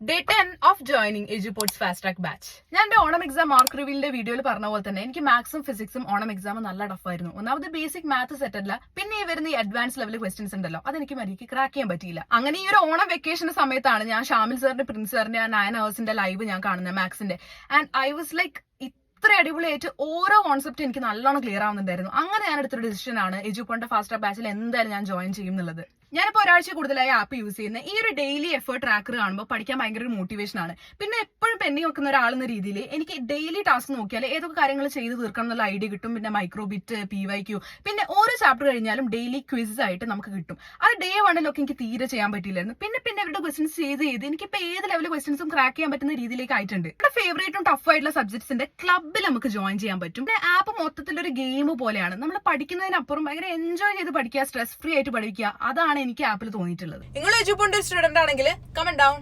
Day 10 of joining Eduports fast track batch. ഞാൻ എന്റെ Onam exam mark റിവീലിന്റെ വീഡിയോയിൽ പറഞ്ഞ പോലെ തന്നെ എനിക്ക് മാത്സും ഫിസിക്സും ഓണം എക്സാം നല്ല ടഫായിരുന്നു. ഒന്നാമത് ബേസിക് മാത്സ് സെറ്റ് അല്ല, പിന്നെ ഈ വരുന്ന ഈ അഡ്വാൻസ് ലെവൽ ക്വസ്റ്റ്യൻസ് ഉണ്ടല്ലോ, അതെനിക്ക് മര്യാദയ്ക്ക് ക്രാക്ക് ചെയ്യാൻ പറ്റിയില്ല. അങ്ങനെ ഈ ഒരു ഓണം വെക്കേഷന്റെ സമയത്താണ് ഞാൻ ഷാമിൽ സാറിന്റെ പ്രിൻസ് സാറിന്റെ 9 hours ലൈവ് ഞാൻ കാണുന്നത് മാത്സിന്റെ. ആൻഡ് ഐ വാസ് ലൈക്ക് ഇത്ര അടിപൊളിയായിട്ട് ഓരോ കോൺസെപ്റ്റ് എനിക്ക് നല്ലോണം ക്ലിയർ ആവുന്നുണ്ടായിരുന്നു. അങ്ങനെ ഞാൻ എടുത്തൊരു ഡിസിഷൻ ആണ് എജുപോർട്ടിന്റെ ഫാസ്റ്റ് ട്രാക്ക് ബാച്ചിൽ എന്തായാലും ഞാൻ ജോയിൻ ചെയ്യും എന്നുള്ളത്. ഞാനിപ്പോൾ ഒരാഴ്ച കൂടുതലായി ആപ്പ് യൂസ് ചെയ്യുന്നത്. ഈ ഒരു ഡെയിലി എഫേർട്ട് ട്രാക്കർ കാണുമ്പോൾ പഠിക്കാൻ ഭയങ്കര ഒരു മോട്ടിവേഷൻ ആണ്. പിന്നെ എപ്പോഴും പെൻഡിങ് വെക്കുന്ന ഒരാളെന്ന രീതിയിൽ എനിക്ക് ഡെയിലി ടാസ്ക് നോക്കിയാൽ ഏതൊക്കെ കാര്യങ്ങൾ ചെയ്ത് തീർക്കണം എന്നുള്ള ഐഡിയ കിട്ടും. പിന്നെ മൈക്രോബിറ്റ്, PYQ, പിന്നെ ഓരോ ചാപ്റ്റർ കഴിഞ്ഞാലും ഡെയിലി ക്വിസ് ആയിട്ട് നമുക്ക് കിട്ടും. അത് ഡേ 1 എനിക്ക് തീരെ ചെയ്യാൻ പറ്റിയില്ലായിരുന്നു. പിന്നെ അവരുടെ ക്വസ്റ്റൻസ് ചെയ്ത് എനിക്കിപ്പോൾ ഏത് ലെവൽ ക്വസ്റ്റൻസും ക്രാക്ക് ചെയ്യാൻ പറ്റുന്ന രീതിയിലേക്ക് ആയിട്ടുണ്ട്. നമ്മുടെ ഫേവറേറ്റും ടഫ് ആയിട്ടുള്ള സബ്ജക്ട്സിന്റെ ക്ലബ്ബിൽ നമുക്ക് ജോയിൻ ചെയ്യാൻ പറ്റും. ആപ്പ് മൊത്തത്തിലൊരു ഗെയിം പോലെയാണ്. നമ്മൾ പഠിക്കുന്നതിനപ്പുറം ഭയങ്കര എൻജോയ് ചെയ്ത് പഠിക്കുക, സ്ട്രെസ് ഫ്രീ ആയിട്ട് പഠിക്കുക. അതാണ് എനിക്ക് ആപ്പിൽ തോന്നിയിട്ടുള്ളത്. നിങ്ങൾ എജുപോർട്ട് സ്റ്റുഡന്റ് ആണെങ്കിൽ കമന്റ് ഡൗൺ.